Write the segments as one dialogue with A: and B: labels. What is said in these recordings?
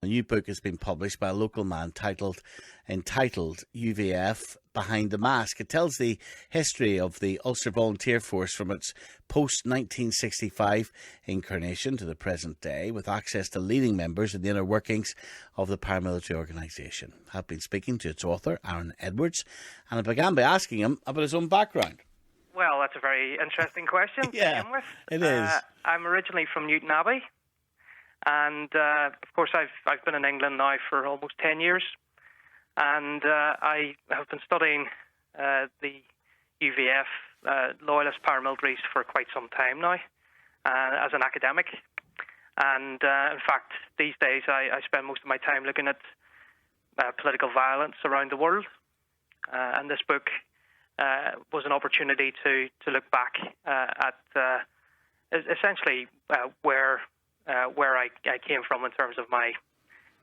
A: new book has been published by a local man entitled UVF Behind the Mask. It tells the history of the Ulster Volunteer Force from its post-1965 incarnation to the present day, with access to leading members in the inner workings of the paramilitary organisation. I've been speaking to its author, Aaron Edwards, and I began by asking him about his own background.
B: Well, that's a very interesting question to begin with.
A: It is.
B: I'm originally from Newton Abbey, and of course I've been in England now for almost 10 years, and I have been studying the UVF Loyalist paramilitaries for quite some time now as an academic. And in fact, these days I spend most of my time looking at political violence around the world, and this book was an opportunity to look back at essentially where I came from in terms of my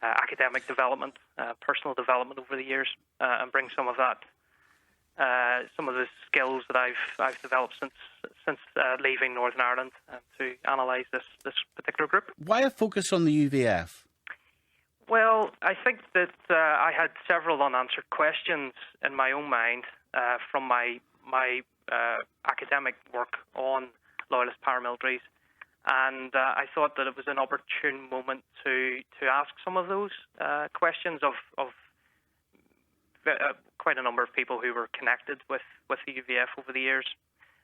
B: academic development, personal development over the years, and bring some of that, some of the skills that I've developed since leaving Northern Ireland, to analyse this particular group.
A: Why a focus on the UVF?
B: Well, I think that I had several unanswered questions in my own mind from my academic work on loyalist paramilitaries, and I thought that it was an opportune moment to ask some of those questions of quite a number of people who were connected with the UVF over the years,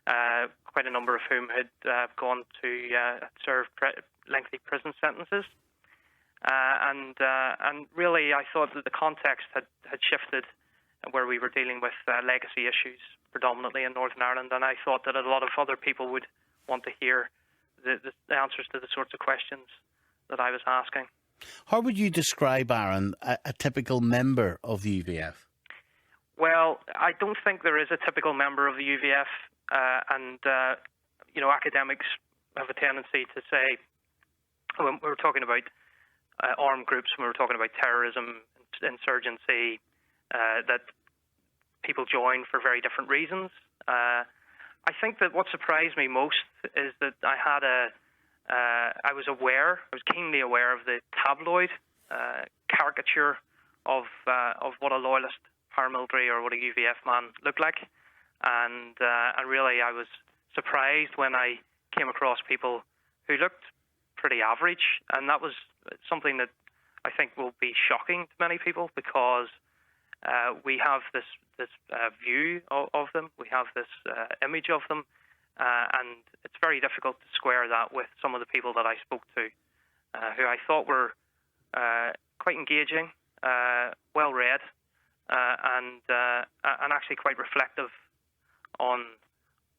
B: quite a number of whom had gone to serve lengthy prison sentences. And really, I thought that the context had shifted, where we were dealing with legacy issues predominantly in Northern Ireland, and I thought that a lot of other people would want to hear the answers to the sorts of questions that I was asking.
A: How would you describe, Aaron, a typical member of the UVF?
B: Well, I don't think there is a typical member of the UVF, and academics have a tendency to say, when we're talking about armed groups, when we're talking about terrorism, insurgency, that people join for very different reasons. I think that what surprised me most is that I was keenly aware of the tabloid caricature of what a loyalist paramilitary or what a UVF man looked like, and really I was surprised when I came across people who looked pretty average, and that was something that I think will be shocking to many people, because we have this view of them, we have this image of them, and it's very difficult to square that with some of the people that I spoke to, who I thought were quite engaging, well read, and actually quite reflective on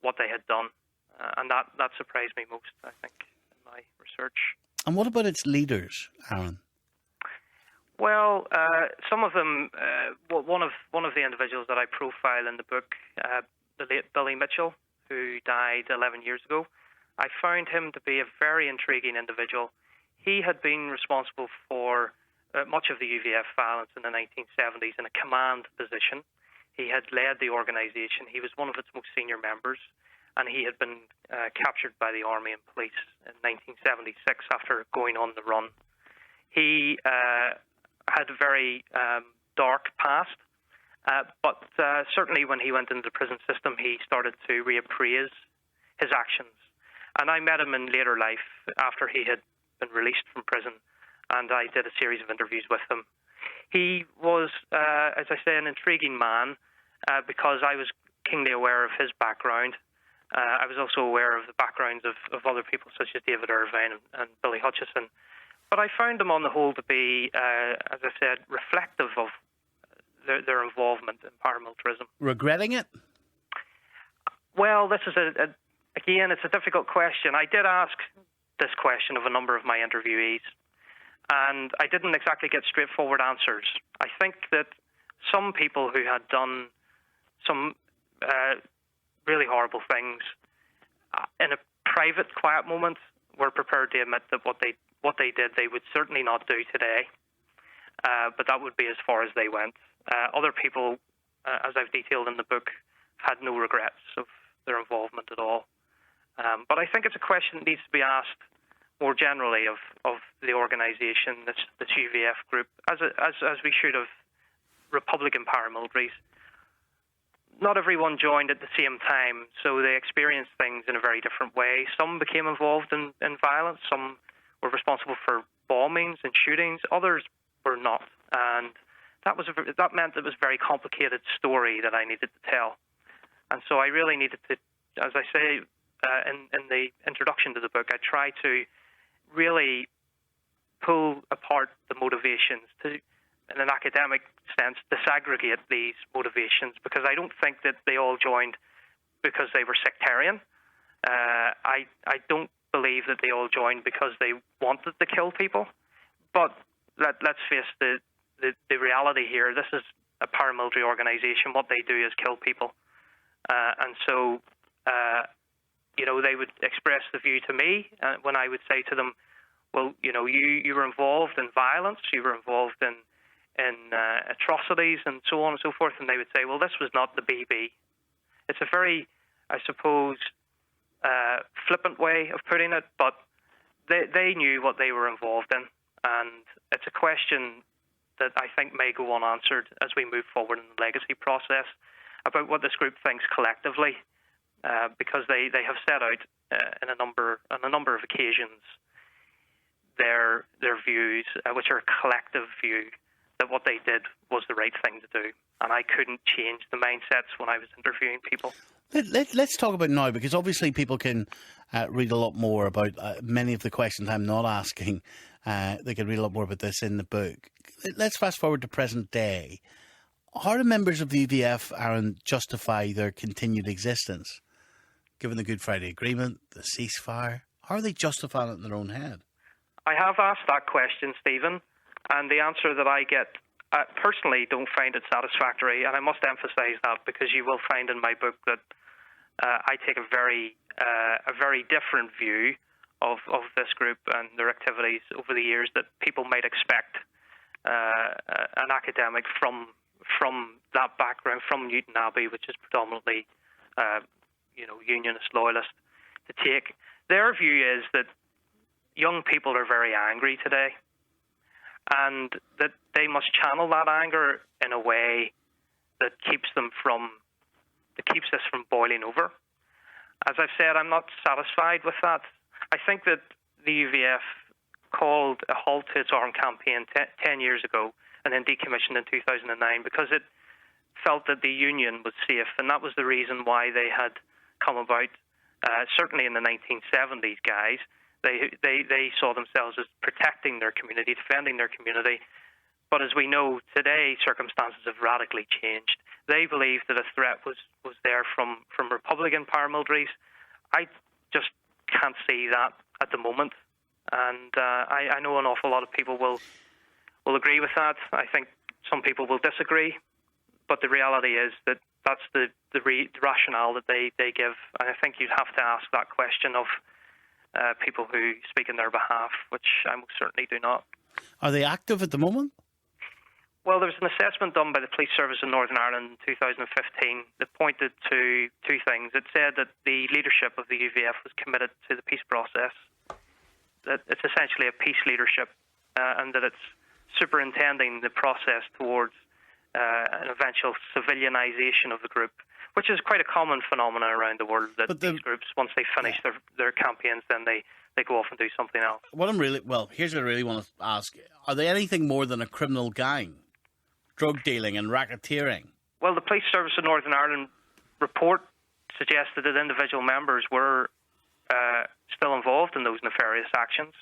B: what they had done, and that surprised me most, I think, in my research.
A: And what about its leaders, Aaron?
B: Well, some of them. One of the individuals that I profile in the book, the late Billy Mitchell, who died 11 years ago, I found him to be a very intriguing individual. He had been responsible for much of the UVF violence in the 1970s in a command position. He had led the organisation. He was one of its most senior members, and he had been captured by the army and police in 1976 after going on the run. He had a very dark past, but certainly when he went into the prison system, he started to reappraise his actions. And I met him in later life after he had been released from prison, and I did a series of interviews with him. He was, as I say, an intriguing man, because I was keenly aware of his background. I was also aware of the backgrounds of other people such as David Irvine and Billy Hutchison. But I found them on the whole to be, as I said, reflective of their involvement in paramilitarism.
A: Regretting it?
B: Well, this is, again, it's a difficult question. I did ask this question of a number of my interviewees, and I didn't exactly get straightforward answers. I think that some people who had done some really horrible things in a private, quiet moment were prepared to admit that what they did they would certainly not do today, but that would be as far as they went. Other people, as I've detailed in the book, had no regrets of their involvement at all. But I think it's a question that needs to be asked more generally of the organisation, this UVF group, as we should have Republican paramilitaries. Not everyone joined at the same time, so they experienced things in a very different way. Some became involved in violence, some were responsible for bombings and shootings, others were not. And that meant it was a very complicated story that I needed to tell. And so I really needed to, as I say in the introduction to the book, I try to really pull apart the motivations to, in an academic sense, disaggregate these motivations, because I don't think that they all joined because they were sectarian. I don't believe that they all joined because they wanted to kill people. But let's face the reality here. This is a paramilitary organisation. What they do is kill people. And so, they would express the view to me when I would say to them, well, you were involved in violence, you were involved in atrocities and so on and so forth, and they would say, well, this was not the BB. It's a very, I suppose, flippant way of putting it, but they knew what they were involved in, and it's a question that I think may go unanswered as we move forward in the legacy process about what this group thinks collectively, because they have set out on a number of occasions their views, which are a collective view, that what they did was the right thing to do. And I couldn't change the mindsets when I was interviewing people.
A: Let's talk about now, because obviously people can read a lot more about many of the questions I'm not asking. They can read a lot more about this in the book. Let's fast forward to present day. How do members of the UVF, Aaron, justify their continued existence? Given the Good Friday Agreement, the ceasefire, how are they justifying it in their own head?
B: I have asked that question, Stephen, and the answer that I get, personally don't find it satisfactory, and I must emphasise that, because you will find in my book that I take a very different view of this group and their activities over the years that people might expect an academic from that background, from Newton Abbey, which is predominantly unionist, loyalist, to take. Their view is that young people are very angry today, and that they must channel that anger in a way that keeps this from boiling over. As I've said, I'm not satisfied with that. I think that the UVF called a halt to its armed campaign 10 years ago and then decommissioned in 2009 because it felt that the union was safe, and that was the reason why they had come about. Certainly in the 1970s, guys, they saw themselves as protecting their community, defending their community. But as we know today, circumstances have radically changed. They believed that a threat was there from Republican paramilitaries. I just can't see that at the moment, and I know an awful lot of people will agree with that. I think some people will disagree, but the reality is that that's the rationale that they give, and I think you'd have to ask that question of people who speak in their behalf, which I most certainly do not.
A: Are they active at the moment?
B: Well, there was an assessment done by the Police Service in Northern Ireland in 2015 that pointed to two things. It said that the leadership of the UVF was committed to the peace process, that it's essentially a peace leadership, and that it's superintending the process towards an eventual civilianization of the group, which is quite a common phenomenon around the world, that these groups, once they finish their campaigns, then they go off and do something else.
A: Here's what I really want to ask. Are they anything more than a criminal gang? Drug dealing and racketeering? Well,
B: the Police Service of Northern Ireland report suggested that individual members were still involved in those nefarious actions.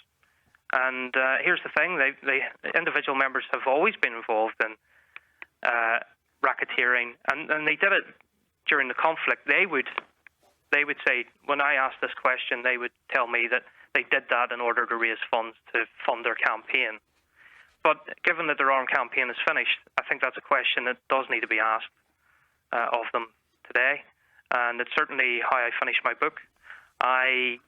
B: And here's the thing, individual members have always been involved in racketeering, and they did it during the conflict. They would say, when I asked this question, they would tell me that they did that in order to raise funds to fund their campaign. But given that their armed campaign is finished, I think that's a question that does need to be asked of them today. And it's certainly how I finished my book. I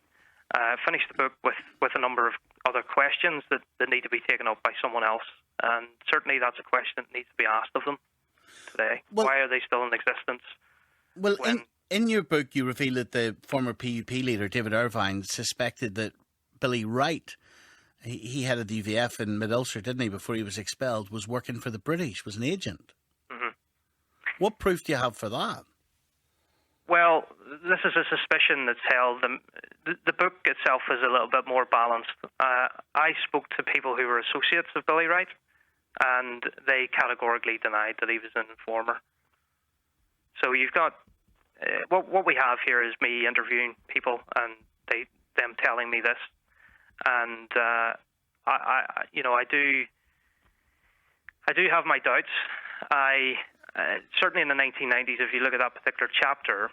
B: finished the book with a number of other questions that need to be taken up by someone else. And certainly that's a question that needs to be asked of them today. Well, why are they still in existence?
A: Well, in your book, you reveal that the former PUP leader, David Irvine, suspected that Billy Wright, he headed the UVF in Mid-Ulster, didn't he, before he was expelled, was working for the British, was an agent.
B: Mm-hmm.
A: What proof do you have for that?
B: Well, this is a suspicion that's held. The book itself is a little bit more balanced. I spoke to people who were associates of Billy Wright, and they categorically denied that he was an informer. So you've got what we have here is me interviewing people and them telling me this, and I do have my doubts. Certainly in the 1990s, if you look at that particular chapter,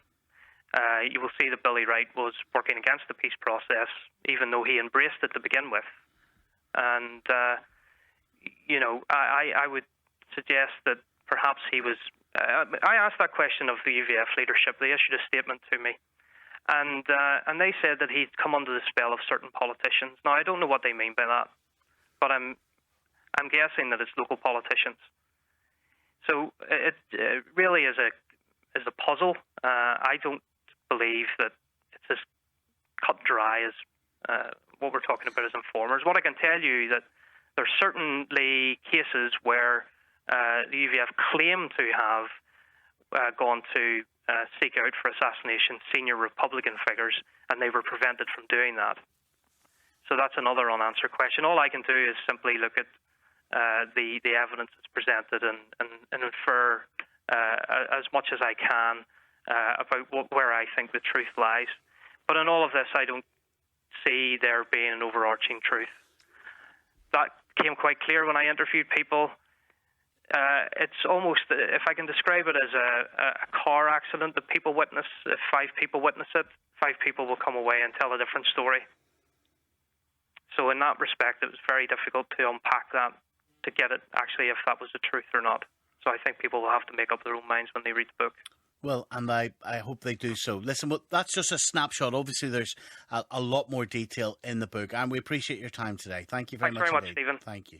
B: you will see that Billy Wright was working against the peace process, even though he embraced it to begin with. And I would suggest that perhaps he was. I asked that question of the UVF leadership. They issued a statement to me, and they said that he'd come under the spell of certain politicians. Now I don't know what they mean by that, but I'm guessing that it's local politicians. So it really is a puzzle. I don't believe that it's as cut and dry as what we're talking about as informers. What I can tell you that there are certainly cases where the UVF claim to have gone to seek out for assassination senior Republican figures, and they were prevented from doing that. So that's another unanswered question. All I can do is simply look at the evidence that's presented and infer as much as I can about where I think the truth lies. But in all of this, I don't see there being an overarching truth. That came quite clear when I interviewed people. It's almost, if I can describe it as a car accident that people witness, if 5 people witness it, 5 people will come away and tell a different story. So in that respect, it was very difficult to unpack that, to get it actually if that was the truth or not. So I think people will have to make up their own minds when they read the book.
A: Well, and I hope they do so. Listen, well, that's just a snapshot. Obviously, there's a lot more detail in the book, and we appreciate your time today. Thank you very much.
B: Thanks very much, Stephen.
A: Thank you.